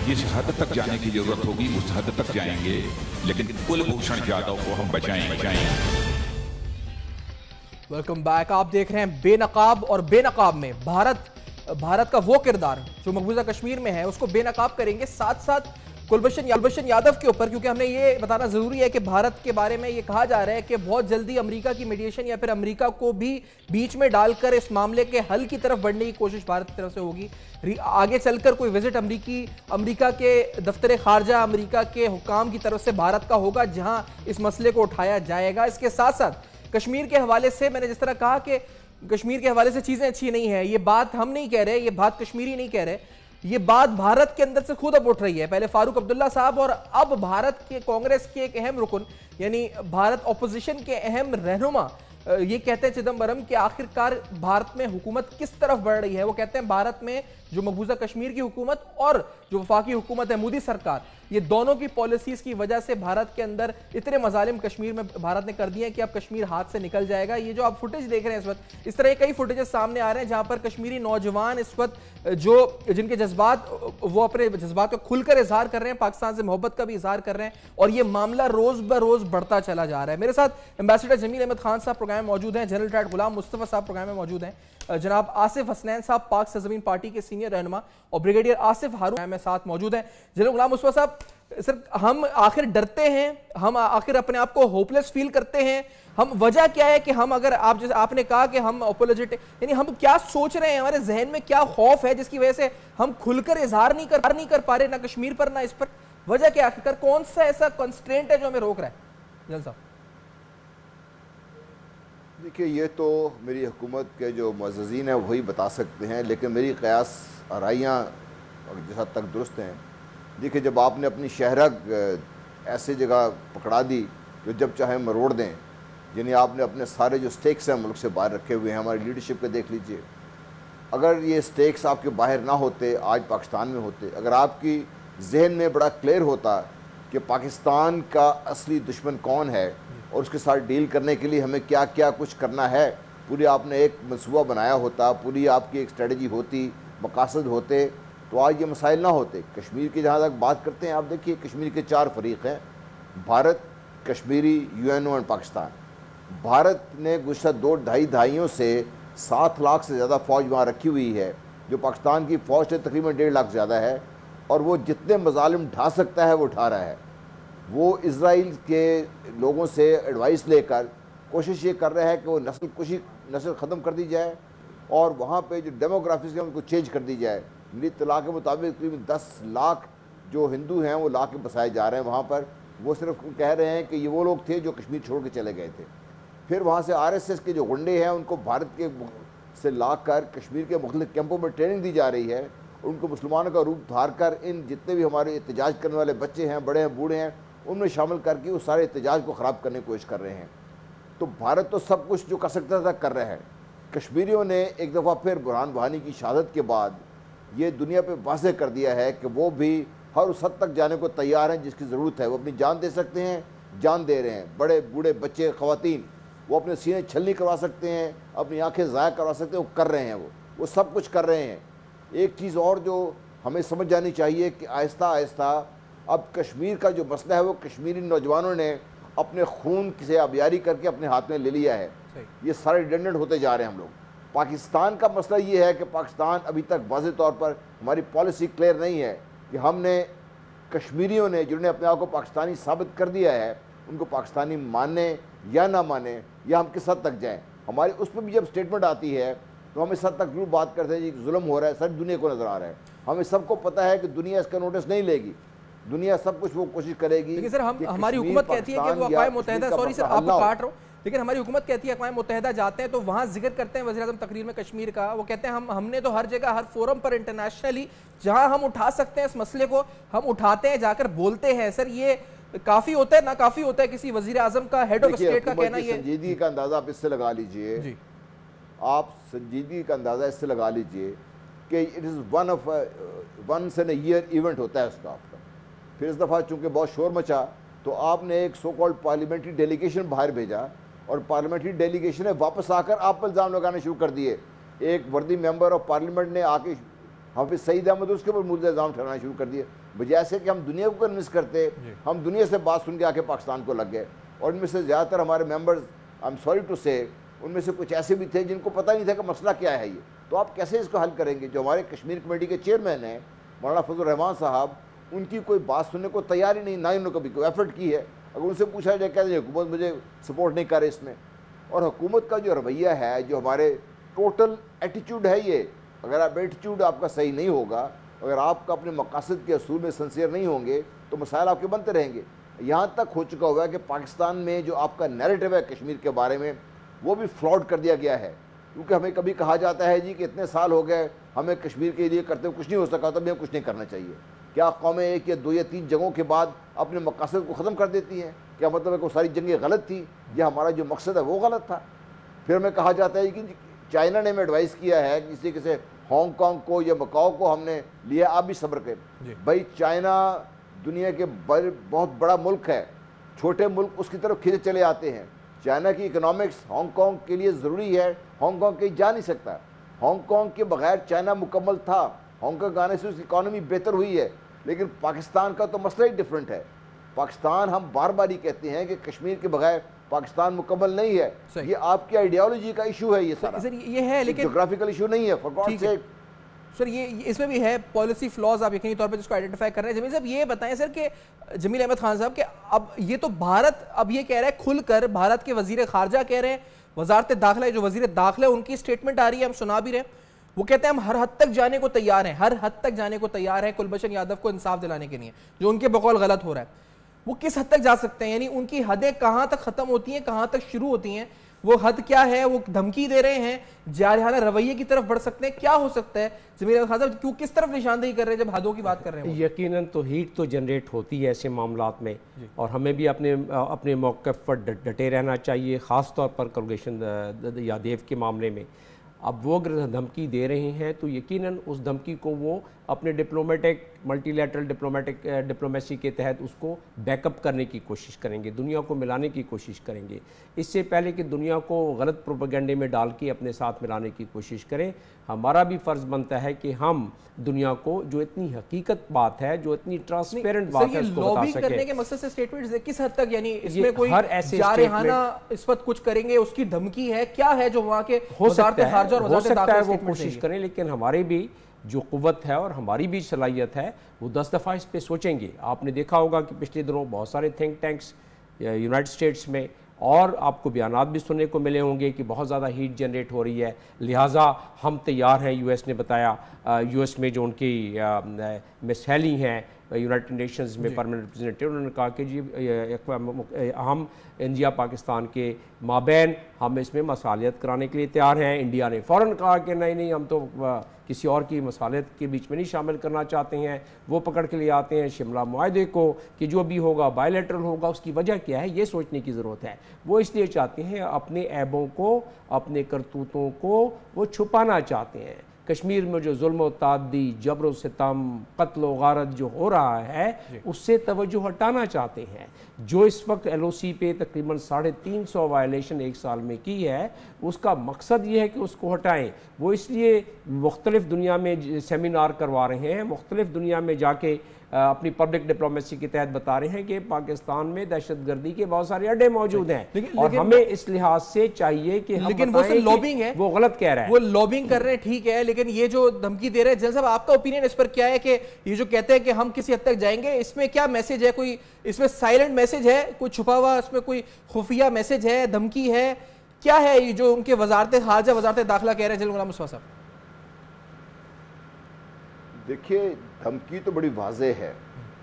Speaker 8: जिस हद तक जाने की जरूरत होगी उस हद तक जाएंगे, लेकिन कुलभूषण यादव को हम बचाएंगे।
Speaker 1: Welcome back. आप देख रहे हैं बेनकाब, और बेनकाब में भारत का वो किरदार जो मकबूजा कश्मीर में है उसको बेनकाब करेंगे, साथ साथ कुलभूषण यादव के ऊपर, क्योंकि हमने ये बताना जरूरी है कि भारत के बारे में ये कहा जा रहा है कि बहुत जल्दी अमेरिका की मीडिएशन या फिर अमेरिका को भी बीच में डालकर इस मामले के हल की तरफ बढ़ने की कोशिश भारत की तरफ से होगी। आगे चलकर कोई विजिट अमेरिका के दफ्तर खारजा, अमेरिका के हुकाम की तरफ से भारत का होगा, जहां इस मसले को उठाया जाएगा। इसके साथ साथ कश्मीर के हवाले से मैंने जिस तरह कहा कि कश्मीर के हवाले से चीजें अच्छी नहीं है, ये बात हम नहीं कह रहे, ये बात कश्मीरी नहीं कह रहे, ये बात भारत के अंदर से खुद अब उठ रही है। पहले फारूक अब्दुल्ला साहब और अब भारत के कांग्रेस के एक अहम रुकन यानी भारत ऑपोजिशन के अहम रहनुमा ये कहते हैं चिदम्बरम कि आखिरकार भारत में हुकूमत किस तरफ बढ़ रही है। वो कहते हैं भारत में जो मकबूजा कश्मीर की हुकूमत और जो वफाकी हुकूमत है मोदी सरकार, ये दोनों की पॉलिसीज की वजह से भारत के अंदर इतने मजालिम कश्मीर में भारत ने कर दिए हैं कि अब कश्मीर हाथ से निकल जाएगा। ये जो आप फुटेज देख रहे हैं इस वक्त, इस तरह कई फुटेजेस सामने आ रहे हैं जहां पर कश्मीरी नौजवान इस वक्त जो जिनके जज्बात वो अपने जज्बात को खुलकर इजहार कर रहे हैं, पाकिस्तान से मोहब्बत का भी इजहार कर रहे हैं, और ये मामला रोज ब रोज बढ़ता चला जा रहा है। मेरे साथ एम्बेसडर जमील अहमद खान साहब प्रोग्राम में मौजूद हैं, जनरल रिटायर्ड गुलाम मुस्तफा साहब प्रोग्राम में मौजूद हैं, जनाब आसिफ हसनैन साहब पाक सरजमीन पार्टी के सीनियर रहनुमा, और ब्रिगेडियर आसिफ हारून में साथ मौजूद हैं। जनरल गुलाम मुस्तफा साहब, सर हम आखिर डरते हैं, हम आखिर अपने आप को होपलेस फील करते हैं, हम वजह क्या है कि हम अगर आप जैसे आपने कहा कि हम अपोलोजेटिक, यानी हम क्या सोच रहे हैं, हमारे जहन में क्या खौफ है जिसकी वजह से हम खुलकर इजहार नहीं कर पा रहे, ना कश्मीर पर ना इस पर, वजह क्या आखिरकार कौन सा ऐसा कंस्ट्रेंट है जो हमें रोक रहा है? जनरल साहब
Speaker 9: देखिए, ये तो मेरी हुकूमत के जो मुअज़्ज़िज़ीन हैं वही बता सकते हैं, लेकिन मेरी क़यास आराइयाँ जिस हद तक दुरुस्त हैं। देखिए, जब आपने अपनी शहरक ऐसी जगह पकड़ा दी जो जब चाहे मरोड़ दें, यानी आपने अपने सारे जो स्टेक्स हैं मुल्क से बाहर रखे हुए हैं, हमारी लीडरशिप के देख लीजिए, अगर ये स्टेक्स आपके बाहर ना होते, आज पाकिस्तान में होते, अगर आपकी जहन में बड़ा क्लियर होता कि पाकिस्तान का असली दुश्मन कौन है और उसके साथ डील करने के लिए हमें क्या क्या कुछ करना है, पूरी आपने एक मंसूबा बनाया होता, पूरी आपकी एक स्ट्रेटजी होती, मकासद होते, तो आज ये मसाइल ना होते। कश्मीर की जहाँ तक बात करते हैं, आप देखिए कश्मीर के 4 फरीक हैं, भारत, कश्मीरी, यूएनओ एंड पाकिस्तान। भारत ने गुज़श्ता 2-2.5 दहाइयों से 7 लाख से ज़्यादा फ़ौज वहाँ रखी हुई है, जो पाकिस्तान की फ़ौज से तकरीबन 1.5 लाख ज़्यादा है, और वो जितने मजालिम ढा सकता है वो उठा रहा है। वो इजराइल के लोगों से एडवाइस लेकर कोशिश ये कर रहा है कि वो नस्ल ख़त्म कर दी जाए और वहाँ पे जो डेमोग्राफिक्स है उनको चेंज कर दी जाए। मेरी इत्तला के मुताबिक तकरीबन 10 लाख जो हिंदू हैं वो ला के बसाए जा रहे हैं वहाँ पर। वो सिर्फ कह रहे हैं कि ये वो लोग थे जो कश्मीर छोड़ के चले गए थे। फिर वहाँ से RSS के जो गुंडे हैं उनको भारत के से ला कर कश्मीर के मुख्तलिफ कैंपों में ट्रेनिंग दी जा रही है, उनको मुसलमानों का रूप धार कर इन जितने भी हमारे एहतजाज करने वाले बच्चे हैं, बड़े हैं, बूढ़े हैं, उनमें शामिल करके उस सारे एहतजाज को ख़राब करने की कोशिश कर रहे हैं। तो भारत तो सब कुछ जो कर सकता था कर रहा है। कश्मीरियों ने एक दफ़ा फिर बुरहान वानी की शहादत के बाद ये दुनिया पे वाज़ेह कर दिया है कि वो भी हर उस हद तक जाने को तैयार हैं जिसकी ज़रूरत है। वो अपनी जान दे सकते हैं, जान दे रहे हैं। बड़े बूढ़े, बच्चे, ख़वातीन, वो अपने सीने छलनी करवा सकते हैं, अपनी आंखें ज़ाया करवा सकते हैं, वो कर रहे हैं। वो सब कुछ कर रहे हैं। एक चीज़ और जो हमें समझ जानी चाहिए कि आहिस्ता आहिस्ता अब कश्मीर का जो मसला है वो कश्मीरी नौजवानों ने अपने खून से आबियारी करके अपने हाथ में ले लिया है। ये सारे रिडंडेंट होते जा रहे हैं हम लोग। पाकिस्तान का मसला ये है कि पाकिस्तान अभी तक वाज़ेह तौर पर हमारी पॉलिसी क्लियर नहीं है कि हमने कश्मीरियों ने जिन्होंने अपने आप को पाकिस्तानी साबित कर दिया है उनको पाकिस्तानी माने या ना माने या हम किस हद तक जाएँ। हमारी उस पर भी जब स्टेटमेंट आती है तो हम इस हद तक जरूर बात करते हैं कि जुल्म हो रहा है, सारी दुनिया को नज़र आ रहा है। हमें सबको पता है कि दुनिया इसका नोटिस नहीं लेगी, दुनिया सब कुछ वो कोशिश करेगी।
Speaker 1: लेकिन सर हमारी हुकूमत कहती है कि वो अक़वाम मुत्तहिदा, सॉरी सर आपको काट रहा हूँ, लेकिन हमारी हुकूमत कहती है अक़वाम मुत्तहिदा जाते हैं तो वहाँ जिक्र करते हैं वज़ीर आज़म तकरीर में कश्मीर का। वो कहते हैं हमने तो हर जगह, हर फोरम पर इंटरनेशनली जहाँ हम उठा सकते हैं इस मसले को हम उठाते हैं, जाकर बोलते हैं। सर ये काफ़ी होता है, ना काफ़ी होता है किसी वज़ीर आज़म का, हेड ऑफ स्टेट का कहना? ये
Speaker 9: संजीदगी का अंदाज़ा आप इससे लगा लीजिए, आप संजीदगी का अंदाज़ा इससे लगा लीजिए कि it is once in a year event होता है उसका आपका। फिर इस दफ़ा चूँकि बहुत शोर मचा तो आपने एक सो कॉल्ड पार्लियामेंट्री डेलीगेशन बाहर भेजा और पार्लियामेंट्री डेलीगेशन ने वापस आकर आप पर इल्ज़ाम लगाने शुरू कर दिए। एक वर्दी मेंबर ऑफ पार्लियामेंट ने आके हाफिज़ सईद अहमद उसके ऊपर मुद्दे इल्ज़ाम ठहराना शुरू कर दिए। बजाय से कि हम दुनिया को कन्विंस करते, हम दुनिया से बात सुन के आके पाकिस्तान को लग गए। और इनमें से ज़्यादातर हमारे members, I am sorry to say, उनमें से कुछ ऐसे भी थे जिनको पता नहीं था कि मसला क्या है ये। तो आप कैसे इसको हल करेंगे? जो हमारे कश्मीर कमेटी के चेयरमैन हैं मौलाना फजल रहमान साहब, उनकी कोई बात सुनने को तैयार ही नहीं, ना उन्होंने कभी कोई एफर्ट की है। अगर उनसे पूछा जाए कहते हैं हुकूमत मुझे सपोर्ट नहीं कर रही इसमें। और हुकूमत का जो रवैया है, जो हमारे टोटल एटीट्यूड है, ये अगर आप एटीट्यूड आपका सही नहीं होगा, अगर आपका अपने मकासद के असूल में सिंसियर नहीं होंगे तो मसाइल आपके बनते रहेंगे। यहाँ तक हो चुका हुआ है कि पाकिस्तान में जो आपका नैरेटिव है कश्मीर के बारे में वो भी फ्रॉड कर दिया गया है। क्योंकि हमें कभी कहा जाता है जी कि इतने साल हो गए हमें कश्मीर के लिए करते हुए कुछ नहीं हो सका, तब हमें कुछ नहीं करना चाहिए। क्या कौमें 1 या 2 या 3 जंगों के बाद अपने मकासद को ख़त्म कर देती हैं? क्या मतलब है कि सारी जंगें गलत थी या हमारा जो मकसद है वो गलत था? फिर हमें कहा जाता है कि चाइना ने हमें एडवाइस किया है किसी किसी हांगकांग को या मकाओ को हमने लिया, आप भी सब्र करें। भाई चाइना दुनिया के बहुत बड़ा मुल्क है, छोटे मुल्क उसकी तरफ खींचे चले आते हैं। चाइना की इकोनॉमिक्स हांगकांग के लिए ज़रूरी है, हांगकांग कहीं जा नहीं सकता। हांगकांग के बगैर चाइना मुकम्मल था, हांगकांग आने से उसकी इकॉनमी बेहतर हुई है। लेकिन पाकिस्तान का तो मसला ही डिफरेंट है। पाकिस्तान, हम बार बार ही कहते हैं कि कश्मीर के बगैर पाकिस्तान मुकम्मल नहीं है। ये आपकी आइडियोलॉजी का इशू है, ये सारा
Speaker 1: सर ये है, लेकिन
Speaker 9: ज्योग्राफिकल इशू नहीं है। फॉर गॉड सेक
Speaker 1: सर ये इसमें भी है पॉलिसी फ्लॉज, आप यकीनी तौर पे जिसको आइडेंटिफाई कर रहे हैं। जमील साहब ये बताएं सर कि जमील अहमद खान साहब कि अब ये तो भारत अब ये कह रहा है खुलकर, भारत के वजीर खारजा कह रहे हैं, वजारत दाखिला जो वजीर दाखिला उनकी स्टेटमेंट आ रही है, हम सुना भी रहे हैं। वो कहते हैं हम हर हद तक जाने को तैयार हैं, हर हद तक जाने को तैयार है कुलभूषण यादव को इंसाफ दिलाने के लिए जो उनके बकौल गलत हो रहा है। वो किस हद तक जा सकते हैं, यानी उनकी हदें कहां तक खत्म होती हैं, कहां तक शुरू होती हैं, वो हद क्या है? वो धमकी दे रहे हैं, जारहाना रवैये की तरफ बढ़ सकते हैं, क्या हो सकता है? जमील अहमद खान साहब क्यों, किस तरफ निशानदेही कर रहे हैं जब हदों की बात कर रहे हैं?
Speaker 6: यकीनन तो हीट तो जनरेट होती है ऐसे मामलात में, और हमें भी अपने मौक़िफ़ पर डटे रहना चाहिए, ख़ास तौर पर कुलभूषण यादव के मामले में। अब वो अगर धमकी दे रहे हैं तो यकीनन उस धमकी को वो अपने डिप्लोमेटिक मल्टीलैटरल डिप्लोमेसी के तहत उसको बैकअप करने की कोशिश करेंगे, दुनिया को मिलाने की कोशिश करेंगे। इससे पहले कि दुनिया को गलत प्रोपेगेंडे में डाल के अपने साथ मिलाने की कोशिश करें, हमारा भी फ़र्ज़ बनता है कि हम दुनिया को जो इतनी हकीकत बात है, जो इतनी ट्रांसपेरेंट बात है, उसको बता सकें।
Speaker 1: करने के मकसद से स्टेटमेंट्स किस हद तक, यानी इसमें कोई जारहाना इस वक्त कुछ करेंगे, उसकी धमकी है, क्या है जो वहाँ के
Speaker 6: हो सकता है वो कोशिश करें, लेकिन हमारे भी जो कुव्वत है और हमारी भी सलाहियत है वो 10 दफ़ा इस पे सोचेंगे। आपने देखा होगा कि पिछले दिनों बहुत सारे थिंक टैंक्स यूनाइटेड स्टेट्स में, और आपको बयानात भी सुनने को मिले होंगे कि बहुत ज़्यादा हीट जनरेट हो रही है, लिहाजा हम तैयार हैं। यूएस ने बताया, यूएस में जो उनकी मिस हेली हैं यूनाइटेड नेशंस में परमानेंट रिप्रेजेंटेटिव, उन्होंने कहा कि जी हम इंडिया पाकिस्तान के माबैन हम इसमें मसालियत कराने के लिए तैयार हैं। इंडिया ने फ़ौरन कहा कि नहीं हम तो किसी और की मसालियत के बीच में नहीं शामिल करना चाहते हैं। वो पकड़ के लिए आते हैं शिमला मुआहदे को कि जो भी होगा बायलैटरल होगा। उसकी वजह क्या है ये सोचने की ज़रूरत है। वो इसलिए चाहते हैं अपने ऐबों को, अपने करतूतों को वो छुपाना चाहते हैं। कश्मीर में जो जुल्म तादी, जबर सितम, कत्ल गारत जो हो रहा है उससे तवज्जो हटाना चाहते हैं। जो इस वक्त LOC पे तकरीबन 350 वायलेशन एक साल में की है, उसका मकसद ये है कि उसको हटाएं। वो इसलिए मुख्तलिफ दुनिया में सेमिनार करवा रहे हैं, मुख्तलिफ दुनिया में जाके अपनी पब्लिक डिप्लोमेसी के तहत बता रहे हैं कि पाकिस्तान में दहशतगर्दी के बहुत सारे अड्डे मौजूद हैं और हमें इस लिहाज से चाहिए कि हम
Speaker 1: लेकिन वो लॉबिंग है,
Speaker 6: वो गलत कह रहा है,
Speaker 1: वो लॉबिंग कर रहे हैं, ठीक है, लेकिन ये जो धमकी दे रहे हैं, जैसा आपका ओपिनियन इस पर क्या है कि ये जो कहते हैं कि हम किसी हद तक जाएंगे, इसमें क्या मैसेज है? कोई इसमें साइलेंट मैसेज है, कोई छुपा हुआ इसमें कोई खुफिया मैसेज है, धमकी है, क्या है ये जो उनके वजारत खारजा, वजारत दाखिला कह रहे हैं जनरल गुलाम मुस्तफा साहब?
Speaker 9: देखिए, धमकी तो बड़ी वाज़े है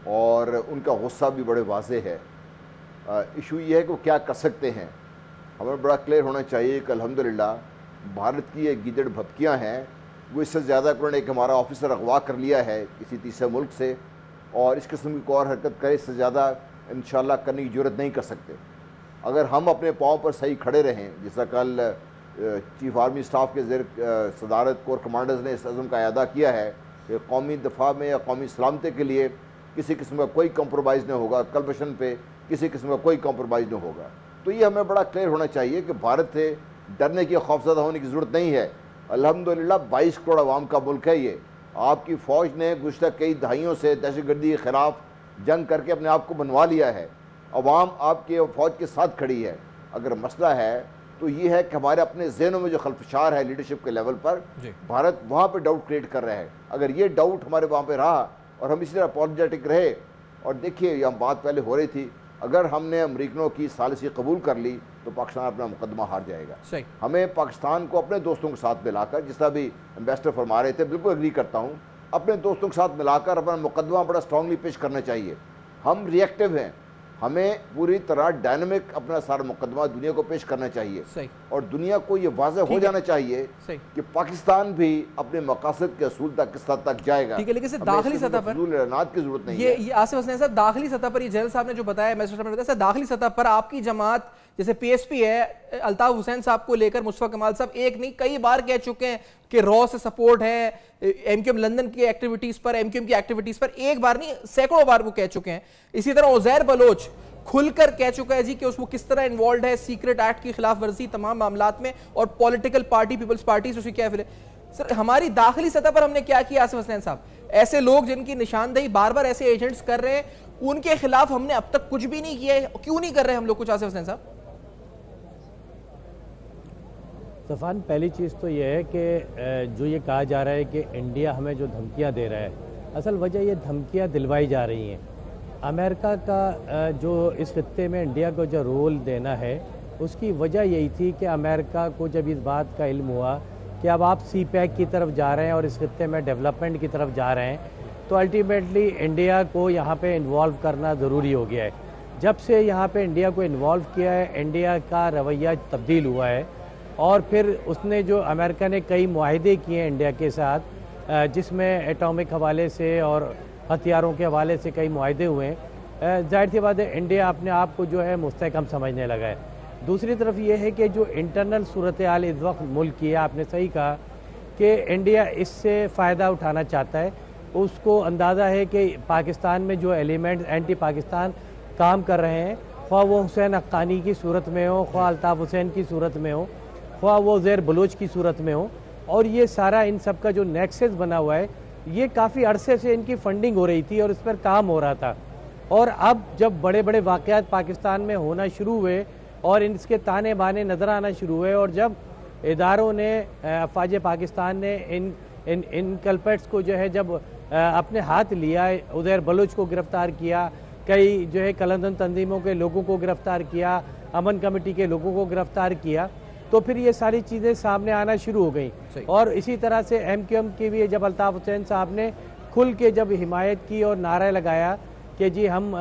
Speaker 9: और उनका गुस्सा भी बड़े वाज़े है। इशू ये है कि वो क्या कर सकते हैं। हमें बड़ा क्लियर होना चाहिए कि अल्हम्दुलिल्लाह भारत की ये गिदड़ भपकियाँ हैं, वो इससे ज़्यादा उन्होंने एक हमारा ऑफिसर अगवा कर लिया है किसी तीसरे मुल्क से, और इस किस्म की और हरकत करे इससे ज़्यादा इंशाल्लाह करने की ज़रूरत नहीं कर सकते। अगर हम अपने पाँव पर सही खड़े रहें, जैसा कल चीफ आर्मी स्टाफ के ज़ेर सदारत कोर कमांडर्स ने इस अज़म का अदा किया है कि कौमी दफा में या कौमी सलामती के लिए किसी किस्म का कोई कम्प्रोमाइज़ नहीं होगा, कलबशन पे किसी किस्म का कोई कम्प्रोमाइज़ नहीं होगा। तो ये हमें बड़ा क्लियर होना चाहिए कि भारत से डरने की, खौफज़दा होने की ज़रूरत नहीं है। अल्हम्दुलिल्लाह 22 करोड़ आवाम का मुल्क है ये। आपकी फ़ौज ने गुज़श्ता कई दहाइयों से दहशतगर्दी के ख़िलाफ़ जंग करके अपने आप को बनवा लिया है। अवाम आपके फ़ौज के साथ खड़ी है। अगर मसला है तो ये है कि हमारे अपने ज़हनों में जो खलफशार है लीडरशिप के लेवल पर, भारत वहाँ पर डाउट क्रिएट कर रहा है। अगर ये डाउट हमारे वहाँ पर रहा और हम इसलिए अपॉलोजेटिक रहे, और देखिए ये बात पहले हो रही थी, अगर हमने अमरीकनों की सालिसी कबूल कर ली तो पाकिस्तान अपना मुकदमा हार जाएगा। हमें पाकिस्तान को अपने दोस्तों के साथ मिलाकर, जिस तरह भी एम्बेसडर फरमा रहे थे, बिल्कुल एग्री करता हूँ, अपने दोस्तों के साथ मिलाकर अपना मुकदमा बड़ा स्ट्रांगली पेश करना चाहिए। हम रिएक्टिव हैं, हमें पूरी तरह डायनामिक अपना सारा मुकदमा दुनिया को पेश करना चाहिए और दुनिया को ये वाज़ेह हो जाना चाहिए कि पाकिस्तान भी अपने मकासद के असूल तक किस हद तक जाएगा।
Speaker 1: ठीक है, लेकिन दाखिली सतह पर
Speaker 9: की जरूरत नहीं है।
Speaker 1: ये आसिफ हसन साहब, दाखिली सतह पर ये जनरल साहब ने जो बताया, दाखिली सतह पर आपकी जमात जैसे PSP है, अल्ताफ हुसैन साहब को लेकर मुस्तफा कमाल साहब एक नहीं कई बार कह चुके हैं कि रॉ से सपोर्ट है, MQM लंदन की एक्टिविटीज पर, MQM की एक्टिविटीज पर एक बार नहीं सैकड़ों बार वो कह चुके हैं। इसी तरह उज़ैर बलोच खुलकर कह चुका है जी कि उसको किस तरह इन्वॉल्व है सीक्रेट एक्ट की खिलाफ वर्जी तमाम मामलात में, और पॉलिटिकल पार्टी पीपल्स पार्टी से क्या है। सर, हमारी दाखिली सतह पर हमने क्या किया आसिफ हसन साहब? ऐसे लोग जिनकी निशानदेही बार बार ऐसे एजेंट्स कर रहे हैं, उनके खिलाफ हमने अब तक कुछ भी नहीं किया है। क्यों नहीं कर रहे हम लोग कुछ आसिफ हसन साहब?
Speaker 10: सफ़ान, पहली चीज़ तो ये है कि जो ये कहा जा रहा है कि इंडिया हमें जो धमकियां दे रहा है, असल वजह ये धमकियां दिलवाई जा रही हैं। अमेरिका का जो इस खित्ते में इंडिया को जो रोल देना है, उसकी वजह यही थी कि अमेरिका को जब इस बात का इल्म हुआ कि अब आप CPEC की तरफ जा रहे हैं और इस खित्ते में डेवलपमेंट की तरफ जा रहे हैं, तो अल्टीमेटली इंडिया को यहाँ पे इन्वॉल्व करना ज़रूरी हो गया है। जब से यहाँ पे इंडिया को इन्वॉल्व किया है, इंडिया का रवैया तब्दील हुआ है, और फिर उसने जो अमेरिका ने कई मुआहदे किए हैं इंडिया के साथ, जिसमें एटॉमिक हवाले से और हथियारों के हवाले से कई मुआहदे हुए हैं, जाहिर सी बात है इंडिया अपने आप को जो है मुस्तहकम समझने लगा है। दूसरी तरफ ये है कि जो इंटरनल सूरत हाल इस वक्त मुल्क की है, आपने सही कहा कि इंडिया इससे फ़ायदा उठाना चाहता है, उसको अंदाज़ा है कि पाकिस्तान में जो एलिमेंट एंटी पाकिस्तान काम कर रहे हैं, ख्वाह वो हुसैन हक्कानी की सूरत में हो, ख्वाह अल्ताफ़ हुसैन की सूरत में हो, ख्वाह वो ज़ैर बलोच की सूरत में हो, और ये सारा इन सब का जो नेक्सस बना हुआ है, ये काफ़ी अरसे से इनकी फंडिंग हो रही थी और इस पर काम हो रहा था। और अब जब बड़े बड़े वाक़यात पाकिस्तान में होना शुरू हुए और इसके ताने बाने नज़र आना शुरू हुए, और जब इदारों ने अफवाज पाकिस्तान ने इन कल्पेट्स को जो है जब अपने हाथ लिया, उज़ैर बलोच को गिरफ़्तार किया, कई जो है कलंदन तंजीमों के लोगों को गिरफ़्तार किया, अमन कमेटी के लोगों को गिरफ़्तार किया, तो फिर ये सारी चीज़ें सामने आना शुरू हो गई। और इसी तरह से MQM की भी जब अल्ताफ़ हुसैन साहब ने खुल के जब हिमायत की और नारा लगाया कि जी हम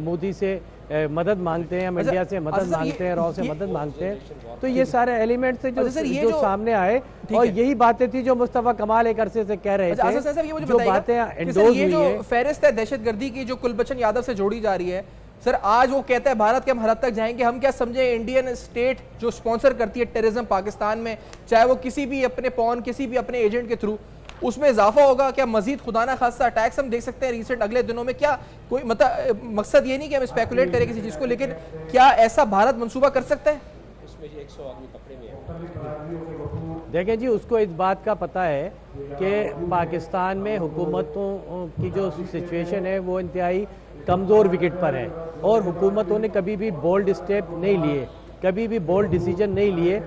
Speaker 10: मोदी से मदद मांगते हैं, हम इंडिया से मदद मांगते हैं, रॉ से मदद मांगते हैं, तो ये सारे एलिमेंट थे जो सामने आए, और यही बातें थी जो मुस्तफ़ा कमाल एक अरसे से कह रहे थे, जो बातें एंडोर्स हुई है।
Speaker 1: फहरिस्त है दहशतगर्दी की जो कुलभूषण यादव से जोड़ी जा रही है, सर आज वो कहता है भारत के हम हद तक जाएंगे, हम क्या समझे इंडियन स्टेट जो स्पॉन्सर करती है टेररिज्म पाकिस्तान में, चाहे वो किसी भी अपने पॉन किसी भी अपने एजेंट के थ्रू, उसमें इजाफा होगा क्या? मजीद खुदा ना खासा अटैक्स हम देख सकते हैं रिसेंट अगले दिनों में? क्या कोई मतलब मकसद ये नहीं कि हम स्पेकुलेट करें किसी चीज को, लेकिन क्या ऐसा भारत मंसूबा कर सकता है?
Speaker 10: देखें जी, उसको इस बात का पता है कि पाकिस्तान में हुकूमतों की जो सिचुएशन है वो इंतहाई कमज़ोर विकेट पर है, और हुकूमतों ने कभी भी बोल्ड स्टेप नहीं लिए, कभी भी बोल्ड डिसीजन नहीं लिए।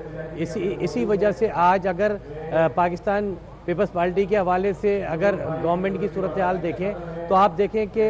Speaker 10: इसी वजह से आज अगर पाकिस्तान पीपल्स पार्टी के हवाले से अगर गवर्नमेंट की सूरत हाल देखें तो आप देखें कि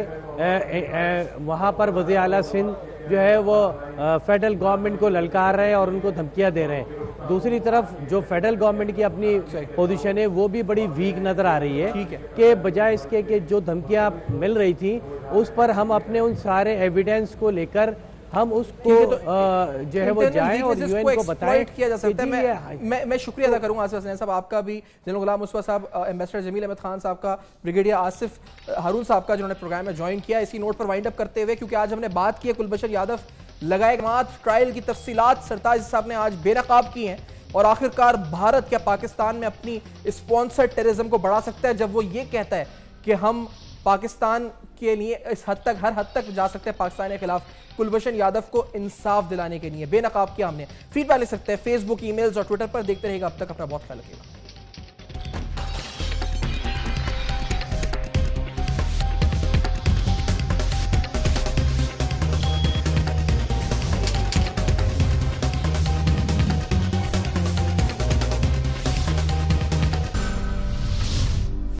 Speaker 10: वहाँ पर वज़ीर आला सिंध जो है वो फेडरल गवर्नमेंट को ललकार रहे हैं और उनको धमकियाँ दे रहे हैं। दूसरी तरफ जो फेडरल गवर्नमेंट की अपनी पोजीशन है वो भी बड़ी वीक नज़र आ रही है कि बजाय इसके कि जो धमकियाँ मिल रही थी उस पर हम अपने उन सारे एविडेंस को लेकर हम उसको जो है वो जाएं और यूएन को बताएं
Speaker 1: किया जा सकता है। मैं शुक्रिया अदा करूंगा आसिफ हसनैन साहब आपका भी, जनरल गुलाम मुस्तफा साहब, एम्बेसडर जमील अहमद खान साहब का, ब्रिगेडियर आसिफ हारून साहब का जिन्होंने प्रोग्राम में ज्वाइन किया। इसी नोट पर वाइंड अप करते हुए, क्योंकि आज हमने बात की है कुलभूषण यादव लगाए ट्रायल की तफसीलात सरताज साहब ने आज बेनकाब की हैं, और आखिरकार भारत क्या पाकिस्तान में अपनी स्पॉन्सर्ड टेररिज्म को बढ़ा सकता है जब वो ये कहता है कि हम पाकिस्तान के लिए इस हद तक, हर हद तक जा सकते हैं पाकिस्तान के खिलाफ कुलभूषण यादव को इंसाफ दिलाने के लिए। बेनकाब किया हमने। फीडबैक ले सकते हैं फेसबुक, ईमेल्स और ट्विटर पर। देखते रहेगा, अब तक अपना बहुत ख्याल रखिएगा।